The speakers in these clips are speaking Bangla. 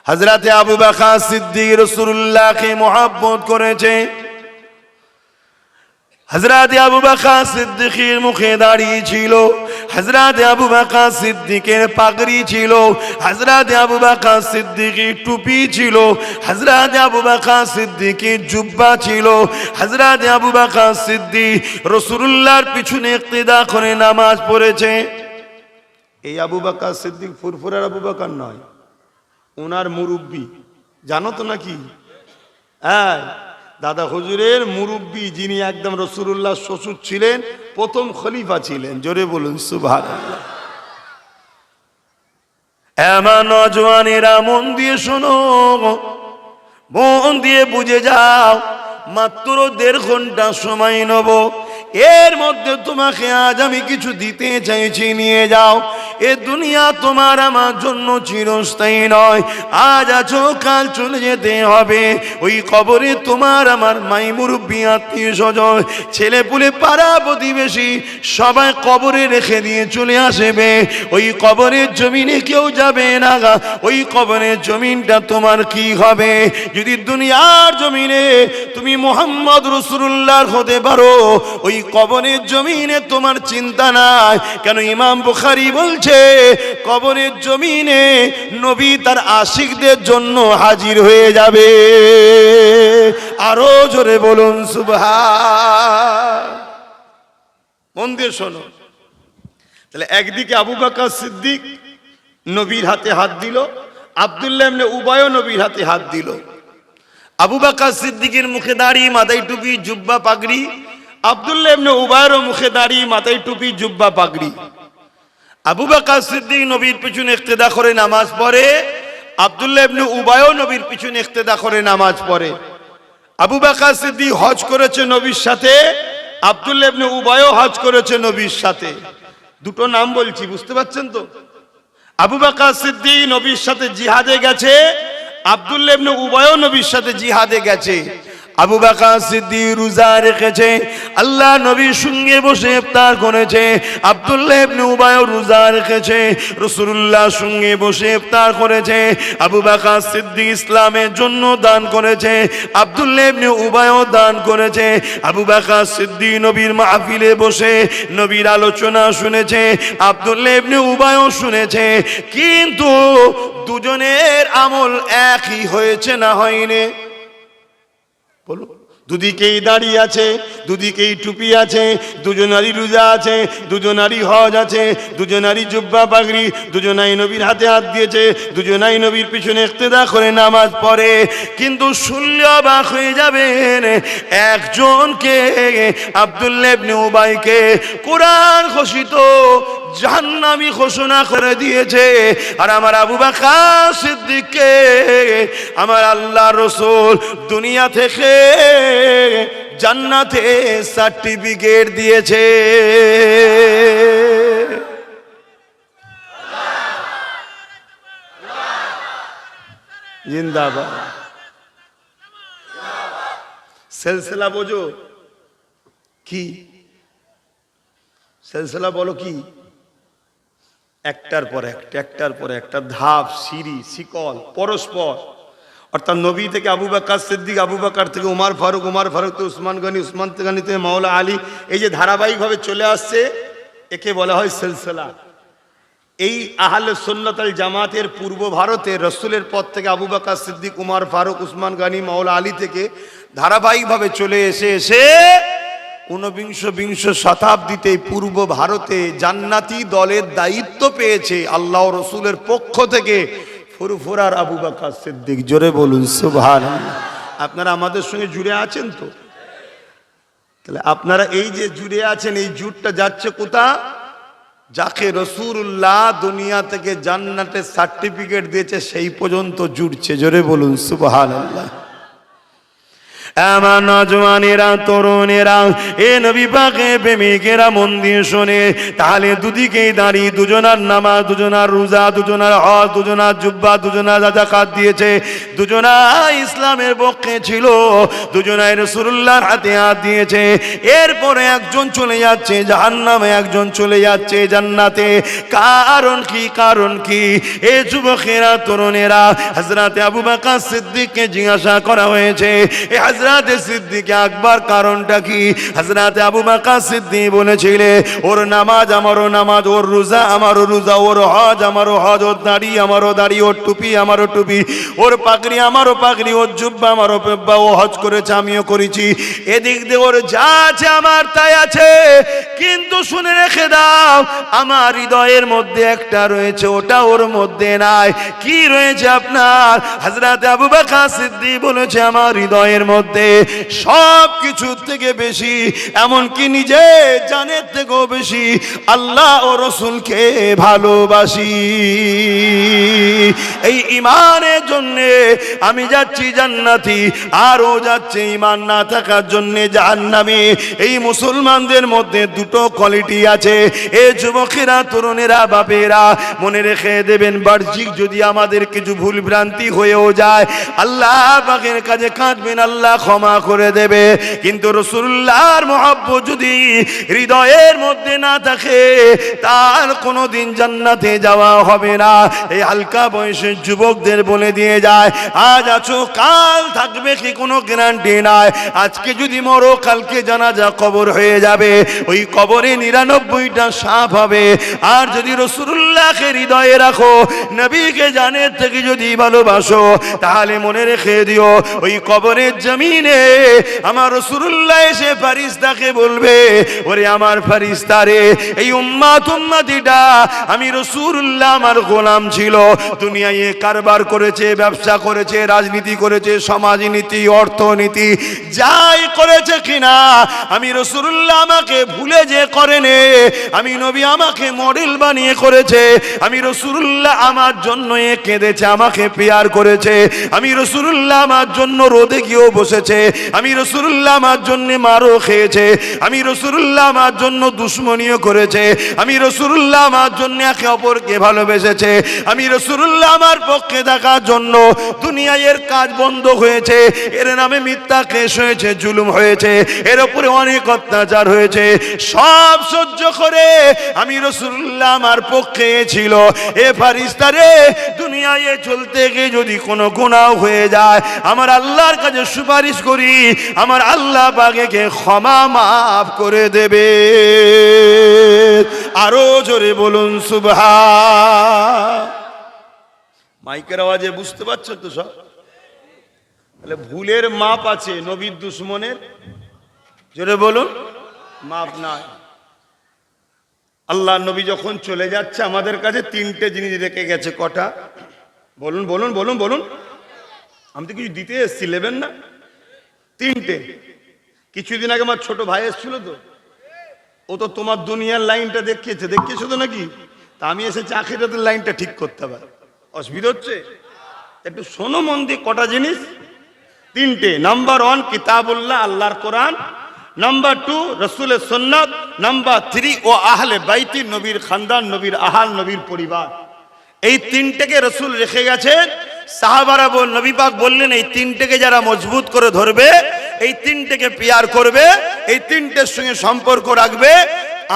হযরতে আবু বকর সিদ্দিক রাসূলুল্লাহকে মহব্বত করেছে। হযরতে আবু বকর সিদ্দিকের মুখে দাড়ি ছিল, হযরতে আবু বকর সিদ্দিকের পাগড়ি ছিল, হযরতে আবু বকর সিদ্দিকের টুপি ছিল, হযরতে আবু বকর সিদ্দিকের জুব্বা ছিল। হযরতে আবু বকর সিদ্দিক রাসূলুল্লাহর পিছনে ইক্তিদা করে নামাজ পড়েছে। এই আবু বকর সিদ্দিক ফুরফুরার আবু বকর নয়, ওনার মুরব্বি, জানো তো নাকি? হ্যাঁ, দাদা হুজুরের মুরব্বি, যিনি একদম রাসূলুল্লাহ শ্বশুর ছিলেন, প্রথম খলিফা ছিলেন। জোরে বলুন সুবহানাল্লাহ। এমন নওজওয়ানেরা মন দিয়ে শোনো, মন দিয়ে বুঝে যাও, মাত্র 1.5 ঘন্টা সময় নেব, এর মধ্যে তোমাকে আজ আমি কিছু দিতে চাইছি, নিয়ে যাও। এ দুনিয়া তোমার আমার জন্য চিরস্থায়ী নয়, আজ আছো কাল চলে যেতে হবে। ওই কবরে তোমার আমার মাই মুরব্বি, আত্মীয় স্বজন, ছেলে পুলে, পাড়া প্রতিবেশী সবাই কবরে রেখে দিয়ে চলে আসবে। ওই কবরের জমিনে কেউ যাবে না, ওই কবরের জমিনটা তোমার কি হবে? যদি দুনিয়ার জমিনে তুমি মুহাম্মদ রাসূলুল্লাহ হতে পারো, ওই কবরের জমিনে তোমার চিন্তা নাই। কেন? ইমাম বুখারী বলছে, কবরের জমিনে নবী তার আশিকদের জন্য হাজির হয়ে যাবে। আরো জোরে বলুন সুবহান। মন দিয়ে শোনো। তাহলে একদিকে আবু বকর সিদ্দিক নবীর হাতে হাত দিল, আব্দুল্লাহ ইবনে উবাই নবীর হাতে হাত দিল। আবু বকর সিদ্দিকের মুখে দাড়ি, মাথায় টুপি, জুব্বা, পাগড়ি। আব্দুল্লাহ ইবনে উবাইর মুখে দাড়ি, মাথায় টুপি, জুব্বা, পাগড়ি। আবু বকর সিদ্দিক নবীর পিছনে ইক্তেদা করে নামাজ পড়ে, আব্দুল্লাহ ইবনে উবাইও নবীর পিছনে ইক্তেদা করে নামাজ পড়ে। আবু বকর সিদ্দিক হজ করেছে নবীর সাথে, আব্দুল্লাহ ইবনে উবাইও হজ করেছে নবীর সাথে। দুটো নাম বলছি, বুঝতে পারছেন তো? আবু বকর সিদ্দিক নবীর সাথে জিহাদে গেছে, আব্দুল্লাহ ইবনে উবাইও নবীর সাথে জিহাদে গেছে। আবু বকর সিদ্দিক রোজা রেখেছে, আল্লাহ নবীর সঙ্গে বসে ইফতার করেছে। আব্দুল্লাহ ইবনে উবাইও রোজা রেখেছে, রাসূলুল্লাহর সঙ্গে বসে ইফতার করেছে। আবু বকর সিদ্দিক ইসলামের জন্য দান করেছে, আব্দুল্লাহ ইবনে উবাইও দান করেছে। আবু বকর সিদ্দিক নবীর মাহফিলে বসে নবীর আলোচনা শুনেছে, আব্দুল্লাহ ইবনে উবাইও শুনেছে। কিন্তু দুজনের আমল একই হয়েছে না হয়নি? বলো। দুদিকেই দাড়ি আছে, দুদিকেই টুপি আছে, দুজনারই রোজা আছে, দুজনারই হজ আছে, দুজনারই জুব্বা পাগড়ি, দুজনাই নবীর হাতে হাত দিয়েছে, দুজনাই নবীর পিছনে ইক্তেদা করে নামাজ পড়ে। কিন্তু শুনলে অবাক হয়ে যাবেন, একজনকে আব্দুল্লাহ ইবনে উবাইকে কোরআন ঘোষিত জাহান্নামী ঘোষণা করে দিয়েছে, আর আমার আবু বকর সিদ্দিককে আমার আল্লাহর রাসূল দুনিয়া থেকে জান্নাতে সার্টিফিকেট দিয়েছে। জিন্দাবাদ। সিলসিলা বোঝো কি? সিলসিলা বলো কি? একটার পর একটা ধাপ, সিঁড়ি, শিকল পরস্পর। অর্থাৎ নবী থেকে আবু বকর সিদ্দিক, আবু বকর থেকে উমর ফারুক, উমর ফারুক থেকে উসমান গনি, উসমান গনি থেকে মাওলা আলী, এই যে ধারাবাহিকভাবে চলে আসছে, একে বলা হয় সিলসিলা। এই আহলে সুন্নাত আল জামাতের পূর্ব ভারতে রসুলের পর থেকে আবু বকর সিদ্দিক, উমর ফারুক, উসমান গনি, মাওলা আলী থেকে ধারাবাহিকভাবে চলে এসে 19 শতাব্দীতে পূর্ব ভারতে জান্নাতি দলের দায়িত্ব পেয়েছে আল্লাহ রসুলের পক্ষ থেকে ফুরফুরার আবু বকর সিদ্দিক। জোরে বলুন সুবহানাল্লাহ। আপনারা আমাদের সঙ্গে জুড়ে আছেন তো? তাহলে আপনারা এই যে জুড়ে আছেন, এই জুটটা যাচ্ছে কোথা? যাকে রাসূলুল্লাহ দুনিয়া থেকে জান্নাতের সার্টিফিকেট দিয়েছে সেই পর্যন্ত জুড়ছে। জোরে বলুন সুবহানাল্লাহ। আমার নজওয়ানেরা, তরুণেরা, এ নবী পাকের প্রেমিকেরা মন দিয়ে শোনে। তাহলে দুদিকেই দাঁড়িয়ে দুজনার নামাজ, দুজনার রোজা, দুজনার হজ, দুজনার জুব্বা, দুজনার যাকাত দিয়েছে, দুজনা ইসলামের পক্ষে ছিল, দুজনাই রাসূলুল্লাহর হাতে হাত দিয়েছে। এরপরে একজন চলে যাচ্ছে জাহান্নামে, একজন চলে যাচ্ছে জান্নাতে। কারণ কি? কারণ কি? এ যুবকেরা, তরুণেরা, হযরতে আবু বকর সিদ্দিককে জিজ্ঞাসা করা হয়েছে, এ হযরতে সিদ্দিক আকবর কারণটা কি? হযরতে আবু বকর সিদ্দিক বলেছিলেন, ওর নামাজ আমারও নামাজ, ওর রোজা আমারও রোজা, ওর হজ আমারও হজ, ওর দাড়ি আমারও দাড়ি, ওর টুপি আমারও টুপি, ওর পাগড়ি আমারও পাগড়ি, ওর জুব্বা আমারও জুব্বা, ও হজ করেছে আমিও করেছি। এদিক দিয়ে ওর যা আছে আমার তাই আছে, কিন্তু শুনে রেখে দাও, আমার হৃদয়ের মধ্যে একটা রয়েছে, ওটা ওর মধ্যে নাই। কি রয়েছে আপনার? হযরত আবু বকর সিদ্দিক বলেছে, আমার হৃদয়ের মধ্যে সব কিছুর থেকে বেশি, এমনকি নিজে জানের থেকেও বেশি আল্লাহ ও রসুলকে ভালোবাসি। এই ইমানের জন্যে আমি যাচ্ছি জান্নাতি, আর ও যাচ্ছে ইমান না থাকার জন্যে জাহান্নামী। এই মুসলমানদের মধ্যে দুটো কোয়ালিটি আছে। এ যুবকেরা, তরুণেরা, বাপেরা, মনে রেখে দেবেন, বাহ্যিক যদি আমাদের কিছু ভুল ভ্রান্তি হয়েও যায়, আল্লাহ পাকের কাছে কাঁদবেন, আল্লাহ ক্ষমা করে দেবে। কিন্তু রাসূলুল্লাহর মহব্বত যদি হৃদয়ের মধ্যে না থাকে, তার কোনোদিন জান্নাতে যাওয়া হবে না। এই হালকা বয়সের যুবকদের বলে দিয়ে যায়, আজ আছো কাল থাকবে কি কোনো গ্যারান্টি নাই। আজকে যদি মরো, কালকে জানাজা কবর হয়ে যাবে, ওই কবরে 99টা সাপ হবে। আর যদি রাসূলুল্লাহকে হৃদয়ে রাখো, নবীকে জানের থেকে যদি ভালোবাসো, তাহলে মনে রেখে দিও, ওই কবরের জমিনে আমার রাসূলুল্লাহ এসে ফেরেশতাকে বলবে, ওরে আমার ফেরেশতা রে, এই উম্মতিটা আমি রাসূলুল্লাহ আমার গোলাম ছিল, দুনিয়ায় কারবার করেছে, ব্যবসা করেছে, রাজনীতি করেছে, সমাজনীতি, অর্থনীতি যাই করেছে কিনা, আমি রাসূলুল্লাহ আমাকে ভুলে যে করেনি, আমি নবী আমাকে মডেল বানিয়ে করেছে, আমি রাসূলুল্লাহ আমার জন্য কেঁদেছে, আমাকে পেয়ার করেছে, আমি রাসূলুল্লাহ আমার জন্য রোদে গিয়েও বসেছে, আমি রাসূলুল্লাহ আমার জন্য মারও খেয়েছে, আমি রাসূলুল্লাহ আমার জন্য দুশমনিও করেছে, আমি রাসূলুল্লাহ আমার জন্য একে অপরকে ভালোবেসেছে, আমি রাসূলুল্লাহ আমার পক্ষে থাকার জন্য দুনিয়ার কাজ বন্ধ হয়েছে, এর নামে মিথ্যা কেস হয়েছে, জুলুম হয়েছে, এর উপরে অনেক অত্যাচার হয়েছে, সব সহ্য করে আমি রাসূলুল্লাহ আমার পক্ষে ছিল। এ ফেরেশতা রে, দুনিয়ায় চলতে গিয়ে যদি কোনো গুনাহ হয়ে যায়, আমার আল্লাহর কাছে সুপারিশ করি, আমার আল্লাহ পাককে ক্ষমা মাফ করে দেবে। আরো জোরে বলুন সুবহান। মাইকের আওয়াজে বুঝতে পারছো তো সব? তাহলে ভুলের মাপ আছে, নবীর দুশমনের জোরে বলুন মাপ নাই। আল্লাহ নবী যখন চলে যাচ্ছে, আমাদের কাছে তিনটে জিনিস রেখে গেছে। কটা? বলুন বলুন বলুন বলুন। আমি তো কিছু দিতে এসেছি, নেবেন না? তিনটে। কিছুদিন আগে আমার ছোট ভাই এসেছিল, তো ও তো তোমার দুনিয়ার লাইনটা দেখিয়েছো তো নাকি? তা আমি এসেছি আখিরাতের লাইনটা ঠিক করতে পারে। অসুবিধা হচ্ছে? একটু শোনো মন দিয়ে। কটা জিনিস? তিনটে। নাম্বার 1 কিতাবুল্লাহ, আল্লাহর কোরআন। নাম্বার 2 রাসূলের সুন্নাত। নাম্বার 3 ও আহলে বাইতি, নবীর খানদান, নবীর আহাল, নবীর পরিবার। এই তিনটেকে রাসূল রেখে গেছেন। সাহাবারা নবী পাক বললেন, এই তিনটেকে যারা মজবুত করে ধরবে, এই তিনটেকে পেয়ার করবে, এই তিনটের সঙ্গে সম্পর্ক রাখবে,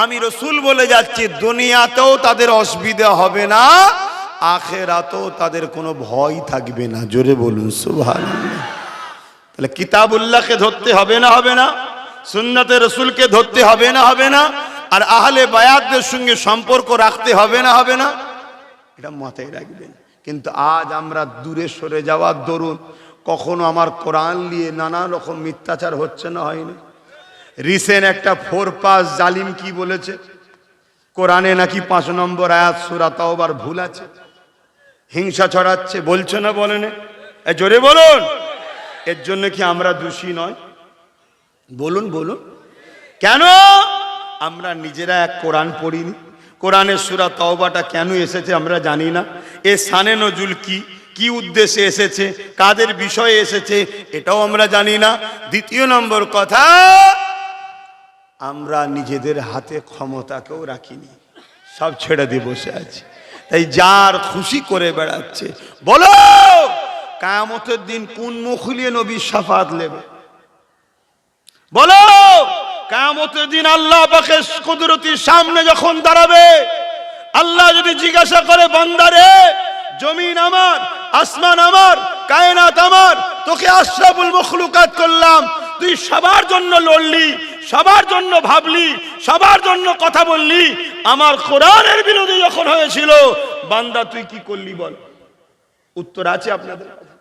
আমি রাসূল বলে যাচ্ছি, দুনিয়াতেও তাদের অসুবিধা হবে না, আখিরাতেও তাদের কোনো ভয় থাকবে না। জোরে বলুন সুবহানাল্লাহ। তাহলে কিতাবুল্লাহকে ধরতে হবে না, হবে না? সুন্নাতে রাসূলকে ধরতে হবে না, হবে না? আর আহলে বায়াতদের সঙ্গে সম্পর্ক রাখতে হবে না, হবে না? এটা মাথায় রাখবেন। কিন্তু আজ আমরা দূরে সরে যাওয়ার দরুন কখনো আমার কোরআন নিয়ে নানা রকম মিথ্যাচার হচ্ছে না, হয়নি? রিসেন্ট একটা 4 পাস জালিম কি বলেছে, কোরআনে নাকি 5 নম্বর আয়াত সূরা তাওবার ভুল আছে, হিংসা ছড়াচ্ছে, বলছে না, বলে না? জোরে বলুন। এর জন্য কি আমরা দোষী নয়? বলুন বলুন। কেন? আমরা নিজেরা এক কোরআন পড়িনি। কোরআনের সূরা তাওবাটা কেন এসেছে আমরা জানি না। এ শানে নজুল কি, কি উদ্দেশ্যে এসেছে, কাদের বিষয়ে এসেছে, এটাও আমরা জানি না। দ্বিতীয় নম্বর কথা, আমরা নিজেদের হাতে ক্ষমতাকেও রাখিনি, সব ছেড়ে দিয়ে বসে আছি। তাই যার খুশি করে বেড়াচ্ছে। বলো কিয়ামতের দিন কোন মুখ নিয়ে নবী শাফাত নেবে? বলো কিয়ামতের দিন আল্লাহ পাকের কুদরতির সামনে যখন দাঁড়াবে, আল্লাহ যদি জিজ্ঞাসা করে বান্দারে, জমিন আমার, আসমান আমার, কায়নাত আমার, তোকে আশরাফুল মখলুকাত করলাম, তুই সবার জন্য লড়লি, সবার জন্য ভাবলি, সবার জন্য কথা বললি, আমার কোরআনের বিরোধী যখন হয়েছিল, বান্দা তুই কি করলি বল? উত্তর আছে আপনাদের কাছে?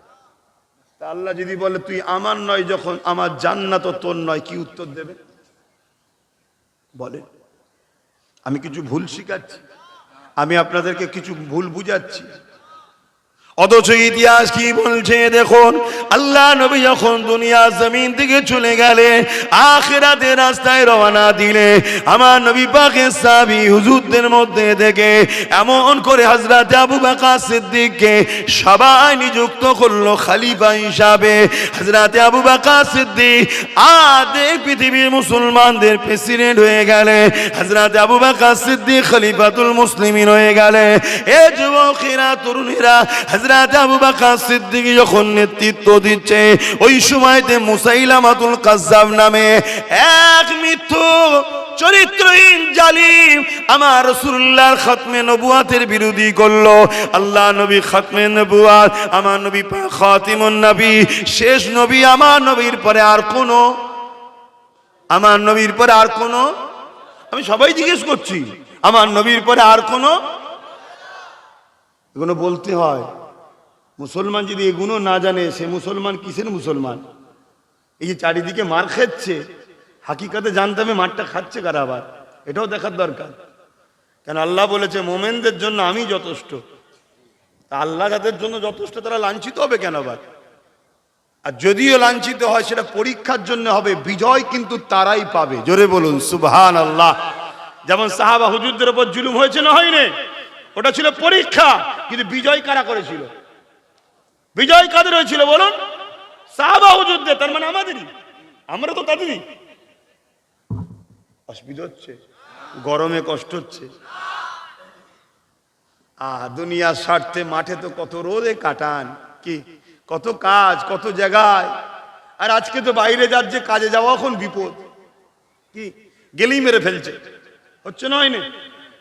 তা আল্লাহ যদি বলে তুই আমার নয়, যখন আমার জান্নাত তোর নয়, কি উত্তর দেবে বলেন? আমি কিছু ভুল শিখাচ্ছি? আমি আপনাদেরকে কিছু ভুল বুঝাচ্ছি? অথচ ইতিহাস কি বলছে দেখুন, আল্লাহ নবী যখন দুনিয়া জমিন থেকে চলে গেলে, আখিরাতের রাস্তায় রওনা দিলে, আমার নবী পাকের সাহাবী হুজুরদের মধ্যে থেকে এমন করে হযরত আবু বকর সিদ্দিককে সবাই নিযুক্ত করলো খলিফা হিসাবে। হযরত আবু বকর সিদ্দিক আদে পৃথিবীর মুসলমানদের প্রেসিডেন্ট হয়ে গেলে, হযরত আবু বকর সিদ্দিক খলিফাতুল মুসলিমিন হয়ে গেলে। এ যুবকেরা, তরুণীরা, হযরত আবু বকর সিদ্দিক যখন নেতৃত্ব দিচ্ছে, ওই সময়তে মুসাইলামাতুল কাজ্জাব নামে এক মিথ্যু চরিত্রহীন জালিম আমার রাসূলুল্লাহর খাতমে নবুয়াতের বিরোধী করলো। আল্লাহ নবী খাতমে নবুয়াত, আমার নবী খাতিমুন নবী, শেষ নবী, আমার নবীর পরে আর কোনো, আমার নবীর পরে আর কোনো, আমি সবাই জিজ্ঞেস করছি, আমার নবীর পরে আর কোনো, এগুলো বলতে হয়। মুসলমান যদি এগুলো না জানে, সে মুসলমান কিসের মুসলমান? এই যে চারিদিকে মার খাচ্ছে, হাকিকাতে জানতে হবে মারটা খাচ্ছে কারা, আবার এটাও দেখার দরকার। কেন আল্লাহ বলেছে মোমেনদের জন্য আমি যথেষ্ট, তা আল্লাহ যাদের জন্য যথেষ্ট তারা লাঞ্ছিত হবে কেন আবার? আর যদিও লাঞ্ছিত হয় সেটা পরীক্ষার জন্য হবে, বিজয় কিন্তু তারাই পাবে। জোরে বলুন সুবহানাল্লাহ। যেমন সাহাবা হুজুরদের উপর জুলুম হয়েছে না হয়নি? ওটা ছিল পরীক্ষা, কিন্তু বিজয় কারা করেছিল? বিজয় কাদের হয়েছিল বলুন? সাহাবা হুজুরদের। তার মানে আমাদেরই, আমরা তো তাদেরই। অসুবিধা হচ্ছে, গরমে কষ্ট হচ্ছে, দুনিয়ার স্বার্থে মাঠে তো কত রোদে কাটান, কি কত কাজ, কত জায়গায়। আর আজকে তো বাইরে যাচ্ছে, কাজে যাওয়া এখন বিপদ, কি গেলেই মেরে ফেলছে, হচ্ছে না হয়নি?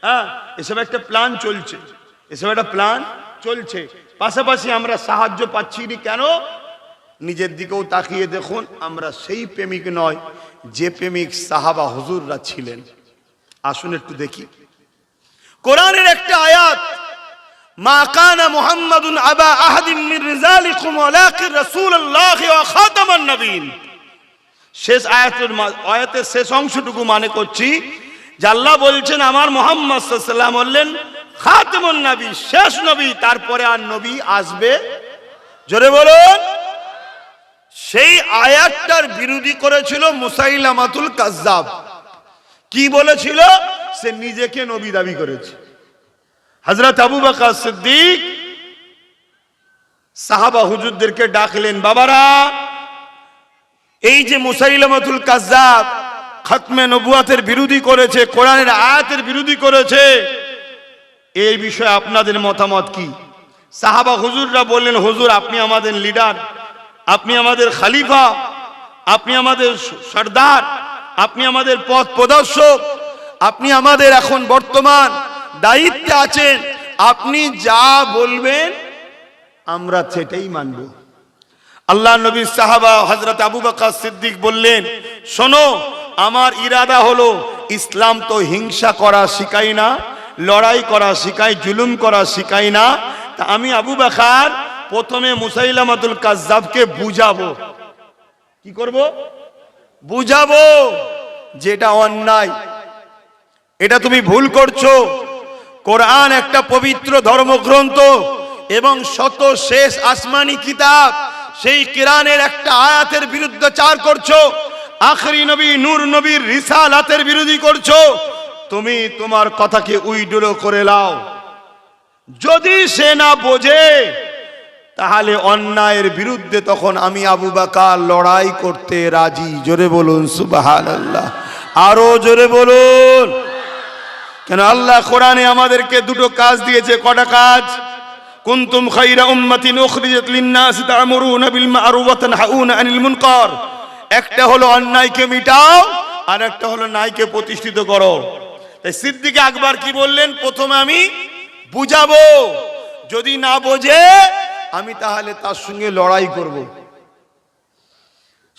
হ্যাঁ, এসব একটা প্ল্যান চলছে, এসব একটা প্ল্যান চলছে। পাশাপাশি আমরা সাহায্য পাচ্ছি না কেন? নিজের দিকেও তাকিয়ে দেখুন, আমরা সেই প্রেমিক নয় যে প্রেমিক সাহাবা হুজুররা ছিলেন। আসুন একটু দেখি কোরআনের একটা আয়াত, মা কানা মুহাম্মাদুন আবা আহাদিন মির রিজালিকুম ওয়ালাকিন রাসূলুল্লাহি ওয়া খাতামান নবিয়্যিন। শেষ আয়াতের শেষ অংশটুকু মানে করছি যে আল্লাহ বলছেন আমার মুহাম্মদ সাল্লাল্লাহু আলাইহি ওয়াসাল্লাম হলেন খাতামুন নবী, শেষ নবী, তারপরে আর নবী আসবে। জোরে বলুন। সেই আয়াতটার বিরোধী করেছিল মুসাইলামাতুল কাজ্জাব। কি বলেছিল? সে নিজেকে নবী দাবি করেছে। হযরত আবু বকর সিদ্দিক সাহাবা হুজুরদেরকে ডাকলেন, বাবারা, এই যে মুসাইলামাতুল কাজ্জাব খতমে নবুয়াতের বিরোধী করেছে, কোরআনের আয়াতের বিরোধী করেছে, এই বিষয়ে আপনাদের মতামত কি? সাহাবা হুজুররা বললেন, হুজুর আপনি আমাদের লিডার, আপনি আমাদের খলিফা, আপনি আমাদের সর্দার, আপনি আমাদের পথ প্রদর্শক, আপনি আমাদের এখন বর্তমান দায়িত্বে আছেন, আপনি যা বলবেন আমরা সেটাই মানব। আল্লাহ নবী সাহাবা হযরত আবু বকর সিদ্দিক বললেন, শোনো, আমার ইরাদা হলো, ইসলাম তো হিংসা করা শিখাই না, লড়াই করা শিখাই, জুলুম করা শিখাই না। তা আমি আবু বকর প্রথমে মুসাইলামাতুল কাজ্জাবকে বুঝাবো। কি করব? বুঝাবো যেটা অন্যায়, এটা তুমি ভুল করছো। কোরআন একটা পবিত্র ধর্মগ্রন্থ এবং শত শেষ আসমানি কিতাব, সেই কোরআনের একটা আয়াতের বিরুদ্ধাচার করছো, আখরি নবী নূর নবীর রিসালাতের বিরোধী করছো। তুমি তোমার কথাকে উইড্রো করে নাও। যদি সে না বোঝে তাহলে অন্যায়ের বিরুদ্ধে তখন আমি আবু বকর লড়াই করতে রাজি। জোরে বলুন সুবহানাল্লাহ, আরো জোরে বলুন। কেন আল্লাহ কোরআনে আমাদেরকে দুটো কাজ দিয়েছে। কটা কাজ? কুনতুম খায়রা উম্মাতিন উখরিজাত লিন-নাস তা'মুরুনা বিল মা'রুফ ওয়া তানহাউনা আনিল মুনকার। একটা হলো অন্যায়কে মিটাও, আর একটা হলো ন্যায়কে প্রতিষ্ঠিত করো। তাই সিদ্দিক আকবর কি বললেন? প্রথমে আমি বুঝাবো, যদি না বোঝে আমি তাহলে তার সঙ্গে লড়াই করব।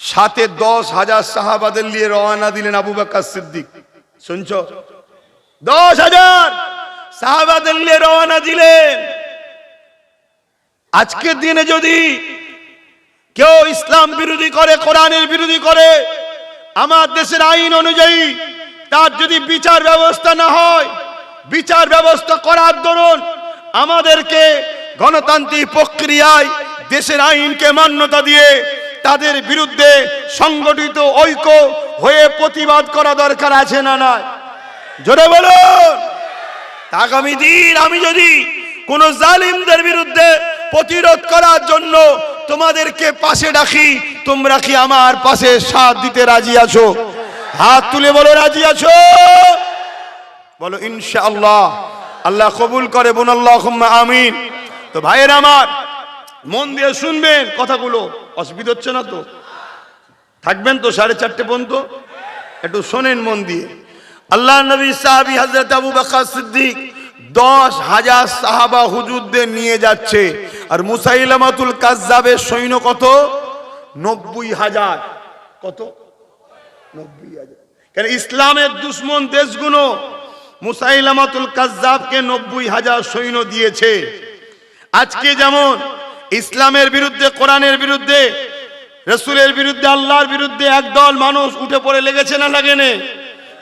সাথে 10,000 সাহাবাদের নিয়ে রওনা দিলেন আবু বকর সিদ্দিক। শুনছো? 10,000 সাহাবাদের নিয়ে রওনা দিলেন। আজকের দিনে যদি কেউ ইসলাম বিরোধী করে, কোরআনের বিরোধী করে, আমার দেশের আইন অনুযায়ী তার যদি বিচার ব্যবস্থা না হয়, বিচার ব্যবস্থা করার দরুন আমাদেরকে গণতান্ত্রিক প্রক্রিয়ায় দেশের আইনকে মান্যতা দিয়ে তাদের বিরুদ্ধে সংগঠিত ঐক্য হয়ে প্রতিবাদ করা দরকার আছে না নাই? জোরে বলুন। আগামী দিন আমি যদি কোন জালিমদের বিরুদ্ধে প্রতিরোধ করার জন্য তোমাদেরকে পাশে ডাকি, তোমরা কি আমার পাশে সাথ দিতে রাজি আছো? হাত তুলে বলো রাজি আছো? বলো ইনশাআল্লাহ। আল্লাহ কবুল করে, বোন আল্লাহুম্মা আমিন। তো ভাইয়ের আমার, মন দিয়ে শুনবেন কথাগুলো, অসুবিধা হচ্ছে না তো? থাকবেন তো 4:30 পর্যন্ত? একটু শোনেন মন দিয়ে। আল্লাহ নবী সাহাবী হযরত আবু বকর সিদ্দিক 10,000 সাহাবা হুজুরদের নিয়ে যাচ্ছে, আর মুসাইলামাতুল কাজ্জাবের সৈন্য কত? 90,000। কত? 90,000। কারণ ইসলামের দুশ্মন দেশগুলো মুসাইলামাতুল কাজ্জাবকে 90,000 সৈন্য দিয়েছে। আজকে যেমন ইসলামের বিরুদ্ধে, কোরআনের বিরুদ্ধে, রাসূলের বিরুদ্ধে, আল্লাহর বিরুদ্ধে একদল মানুষ উঠে পড়ে লেগেছে না লাগেনে?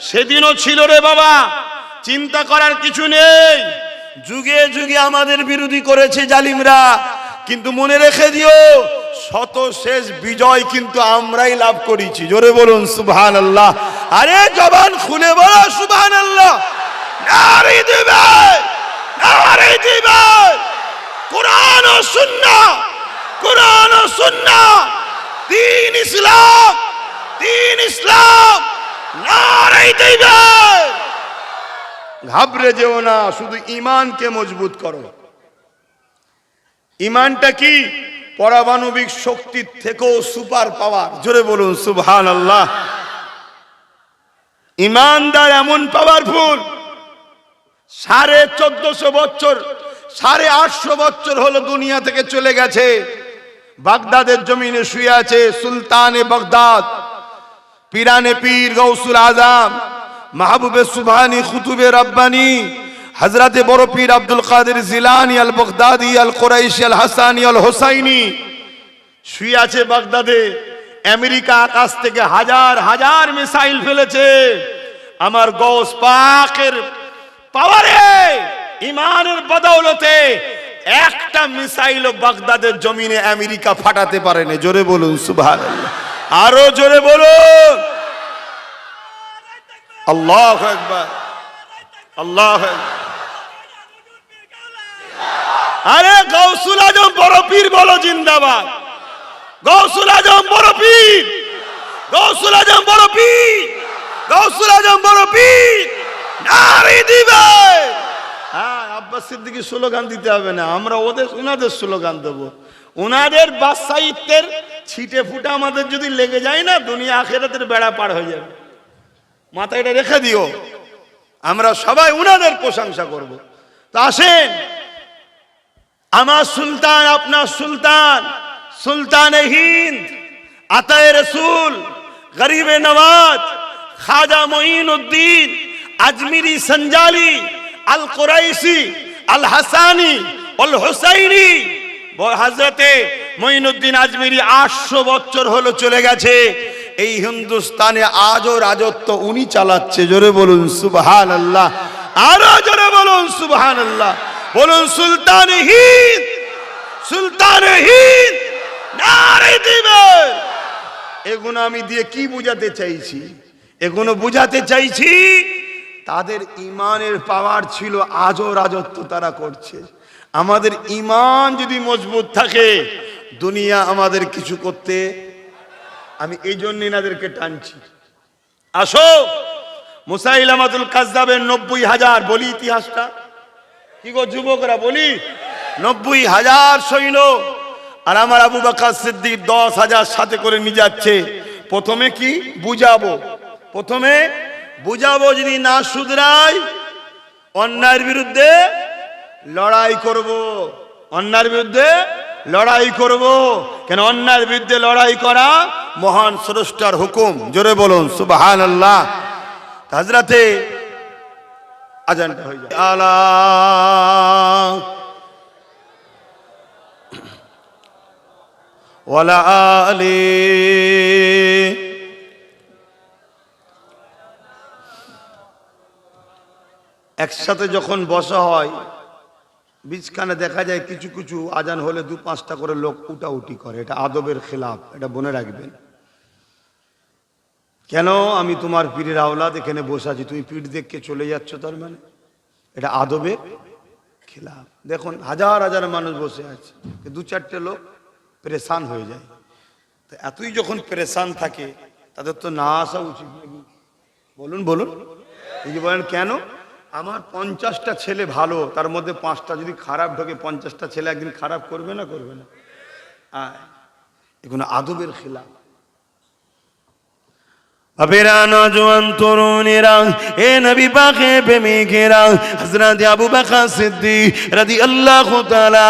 সেদিনও ছিল রে বাবা, চিন্তা করার কিছু নেই। যুগে যুগে আমাদের বিরোধী করেছে জালিমরা, কিন্তু মনে রেখে দিও শত শেষ বিজয় কিন্তু আমরাই লাভ করেছি। জোরে বলুন সুবহানাল্লাহ। আরে জবান খুলে বলো সুবহানাল্লাহ। নারে দিবে, নারে দিবে। কোরআন ও সুন্নাহ, কোরআন ও সুন্নাহ, দ্বীন ইসলাম, দ্বীন ইসলাম। নারে দিবে। ঘাবড়ে যেও না, শুধু ঈমানকে মজবুত করো। ঈমানটা কি? পারমাণবিক শক্তির থেকেও সুপার পাওয়ার। জোরে বলুন সুবহানাল্লাহ। ঈমানদার এমন পাওয়ারফুল, 1450 বছর, 850 বছর হলো দুনিয়া থেকে চলে গেছে। বাগদাদের জমিনে শুয়ে আছে সুলতানে বাগদাদ, পীরানে পীর গৌসুল আজম, মাহবুবে সুবহানি, কুতুবে রব্বানি, হযরতে বড় পীর আব্দুল কাদের জিলানী আল বাগদাদি আল কুরাইশি আল হাসানি আল হুসাইনি শুয়ে আছে বাগদাদে। আমেরিকা আকাশ থেকে হাজার হাজার মিসাইল ফেলেছে, আমার গৌস পাকের পাওয়ারে, ঈমানের বদৌলতে একটা মিসাইলও বাগদাদের জমিনে আমেরিকা ফাটাতে পারেনি। জোরে বলুন সুবহানাল্লাহ, আরো জোরে বলুন আল্লাহু আকবার, আল্লাহু আকবার। আরে গৌসুল আজম বড় পীর বলো জিন্দাবাদ। গৌসুল আজম বড় পীর, গৌসুল আজম বড় পীর, গৌসুল আজম বড় পীর। নারে দিবে। হ্যাঁ, আব্বাস সিদ্দিকী স্লোগান দিতে হবে না, আমরা ওনাদের স্লোগান দেবো। ওনাদের বাদশাহিত্বের ছিটে ফুটা আমাদের যদি লেগে যায় না, দুনিয়া আখিরাতের বেড়া পার হয়ে যাবে। মাথায় এটা রেখে দিও, আমরা সবাই উনাদের প্রশংসা করব। তো আসেন, আমার সুলতান, আপনার সুলতান, সুলতানে হিন্দ, আতায়ে রসুল, গরিবে নওয়াজ, খাজা মঈনুদ্দিন আজমিরি সঞ্জালি আল কুরাইশি আল হাসানি আল হুসাইনি, হযরতে মঈনুদ্দিন আজমিরি 800 বছর হলো চলে গেছে। এই হিন্দুস্তানে আজও রাজত্ব উনি চালাচ্ছে। জোরে বলুন সুবহানাল্লাহ, আরো জোরে বলুন সুবহানাল্লাহ। বলুন সুলতানে হিন্দ, সুলতানে হিন্দ। নারে দিবে। এগুলো আমি দিয়ে কি বুঝাতে চাইছি? এগুলো বুঝাতে চাইছি তাদের ঈমানের পাওয়ার ছিল, আজও রাজত্ব তারা করছে। আমাদের ঈমান যদি মজবুত থাকে দুনিয়া আমাদের কিছু করতে, আমি এই জন্য এনাদেরকে টানছি। আসো, মুসাইলামাতুল কাজ্জাবের 90,000, বলি ইতিহাসটা, কি গো যুবকরা বলি, 90,000 সৈন্য আর আমার আবু বকর সিদ্দিক 10,000 সাথে করে নিয়ে যাচ্ছে। প্রথমে কি বুঝাবো, প্রথমে বুঝাবো, যদি না শুধরাই অন্যায়ের বিরুদ্ধে লড়াই করব, অন্যায়ের বিরুদ্ধে লড়াই করব। কেন অন্যায়ের বিরুদ্ধে লড়াই করা মহান স্রষ্টার হুকুম, জোরে বলুন সুবহানাল্লাহ। হযরতে আজানটা হয়ে যায়, আলা ওয়ালা আলি। একসাথে যখন বসা হয় বীজখানে দেখা যায় কিছু কিছু আজান হলে 2-5টা করে লোক উঠাউটি করে, এটা আদবের খেলাফ, এটা মনে রাখবেন। কেন আমি তোমার পীরের আওলাদ এখানে বসে আছি, তুমি পীর দেখকে চলে যাচ্ছ, তার মানে এটা আদবের খেলাফ। দেখুন হাজার হাজার মানুষ বসে আছে, 2-4টে লোক পেরেশান হয়ে যায়। তো এতই যখন পেরেশান থাকে তাদের তো না আসা উচিত নাকি? বলুন বলুন, এই যে বলেন কেন? আমার 50টা ছেলে ভালো, তার মধ্যে 5টা যদি খারাপ ঢোকে, 50টা ছেলে একদিন খারাপ করবে না, করবে না? এগুলো আদবের খেলাফ। अबेरा नौजवान तरुणेरा ए नबी पाके प्रेमिकेरा हजरत अबू बकर सिद्दीक রাদিয়াল্লাহু তাআলা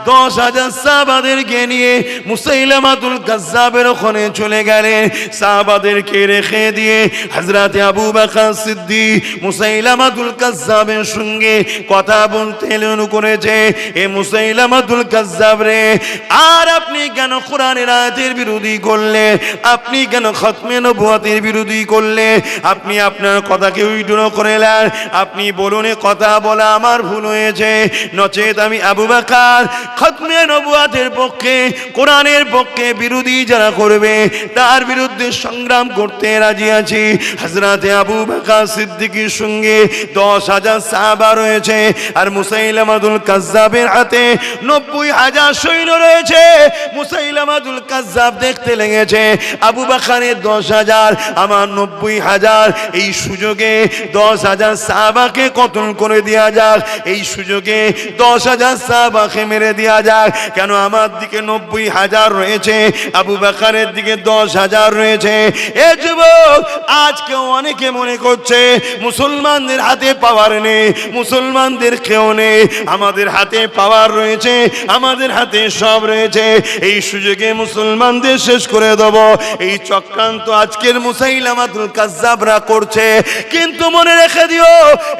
10,000 সাহাবাদেরকে নিয়ে মুসাইলামাতুল কাজ্জাবের ওখানে চলে গেলেন। সাহাবাদেরকে রেখে দিয়ে হযরত আবু বকর সিদ্দীক মুসাইলামাতুল কাজ্জাবের সঙ্গে কথা বলতে শুরু করেছে। এ মুসাইলামাতুল কাজ্জাব রে, আর আপনি কেন কোরআনের আয়াতের বিরোধী করলে? আপনি কেন খতমে নবুয়তের বিরোধী করলে? আপনি আপনার কথাকে উইড্রো করে নেন। আপনি বলুন কথা বলা আমার ভুল হয়েছে, নচেত আমি আবু বকর খতমে নবুয়তের পক্ষে, কোরআনের পক্ষে বিরোধী যারা করবে তার বিরুদ্ধে সংগ্রাম করতে রাজি আছি। হযরত আবু বকর সিদ্দিকের সঙ্গে 10,000 সাহাবা রয়েছে, আর মুসাইলামাতুল কাজ্জাবের হাতে 90,000 সৈন্য রয়েছে। মুসাইলামাতুল কাজ্জাব দেখতে লেগেছে আবু বকরের 10,000 আমার 90,000, এই সুযোগে 10,000 সাহাবাকে কতল করে দেয়া যাক, এই সুযোগে 10,000 সাহাবাকে মেরে দেয়া যাক। কেন আমার দিকে 90,000 রয়েছে, আবু বকরের দিকে 10,000 রয়েছে। এ যুবক, আজকে অনেকে মনে করছে মুসলমানদের হাতে পাওয়ার নেই, মুসলমানদের কেউ নেই, আমাদের হাতে পাওয়ার রয়েছে, আমাদের হাতে সব রয়েছে, এই সুযোগে মুসলমানদের শেষ করে দেব, এই চক্রান্ত আজকের মুসাইলামাতুল কাজ্জাবরা করছে। কিন্তু মনে রেখে দিও,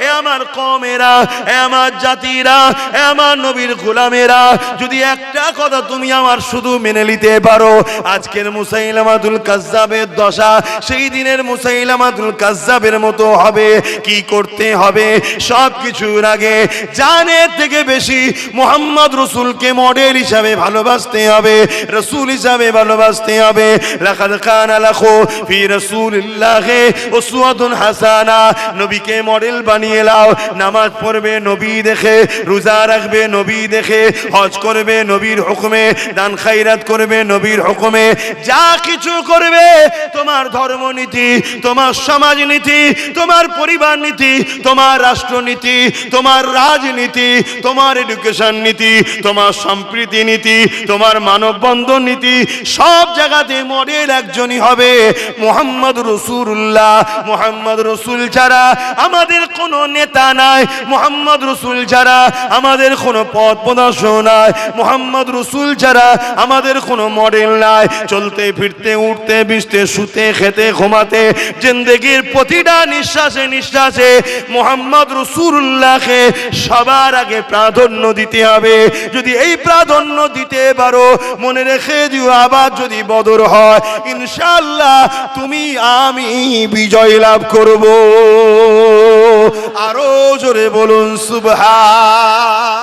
এ আমার কওমেরা, এ আমার জাতিরা, এ আমার নবীর গোলামেরা, যদি একটা কথা তুমি আমার শুধু মেনে নিতে পারো, আজকের মুসাইলামাতুল কাজ্জাবের দশা সেই দিনের মুসাইলামাতুল কাজ্জাবের মতো হবে। কি করতে হবে? সব কিছুর আগে জানের থেকে বেশি মুহাম্মদ রাসূলকে মডেল হিসাবে ভালোবাসতে হবে, রাসূল হিসাবে ভালোবাসতে হবে। লাকাদ কানা লাকু ফি রাসূলিল্লাহি উসওয়াতুন হাসানা, নবীকে মডেল বানিয়ে নাও। নামাজ পড়বে নবী দেখে, রোজা রাখবে নবী দেখে, হজ করবে নবীর হুকুমে, দান খায়রাত করবে নবীর হুকুমে, যা কিছু করবে তোমার ধর্মনীতি, তোমার সমাজনীতি, তোমার পরিবার নীতি, তোমার রাষ্ট্রনীতি, তোমার রাজনীতি, তোমার এডুকেশন নীতি, তোমার সম্প্রীতি নীতি, তোমার মানববন্ধন নীতি, সব জায়গাতে মডেল একজনই হবে, মুহাম্মদ রাসূলুল্লাহ। মুহাম্মদ রাসূল ছাড়া আমাদের কোনো নেতা নাই, মুহাম্মদ রাসূল ছাড়া আমাদের কোনো পথ প্রদর্শক নাই, মুহাম্মদ রাসূল ছাড়া আমাদের কোনো মডেল নাই। চলতে ফিরতে, উঠতে বসতে, শুতে খেতে ঘুমাতে, জিন্দেগির প্রতিটা নিঃশ্বাসে নিঃশ্বাসে মুহাম্মদ রাসূলুল্লাহকে সবার আগে প্রাধান্য দিতে হবে। যদি এই প্রাধান্য দিতে পারো, মনে রেখে দিও, আবার যদি বদর হয় ইনশাআল্লাহ তুমি আমি বিজয় লাভ করব। আরো জোরে বলুন সুবহান।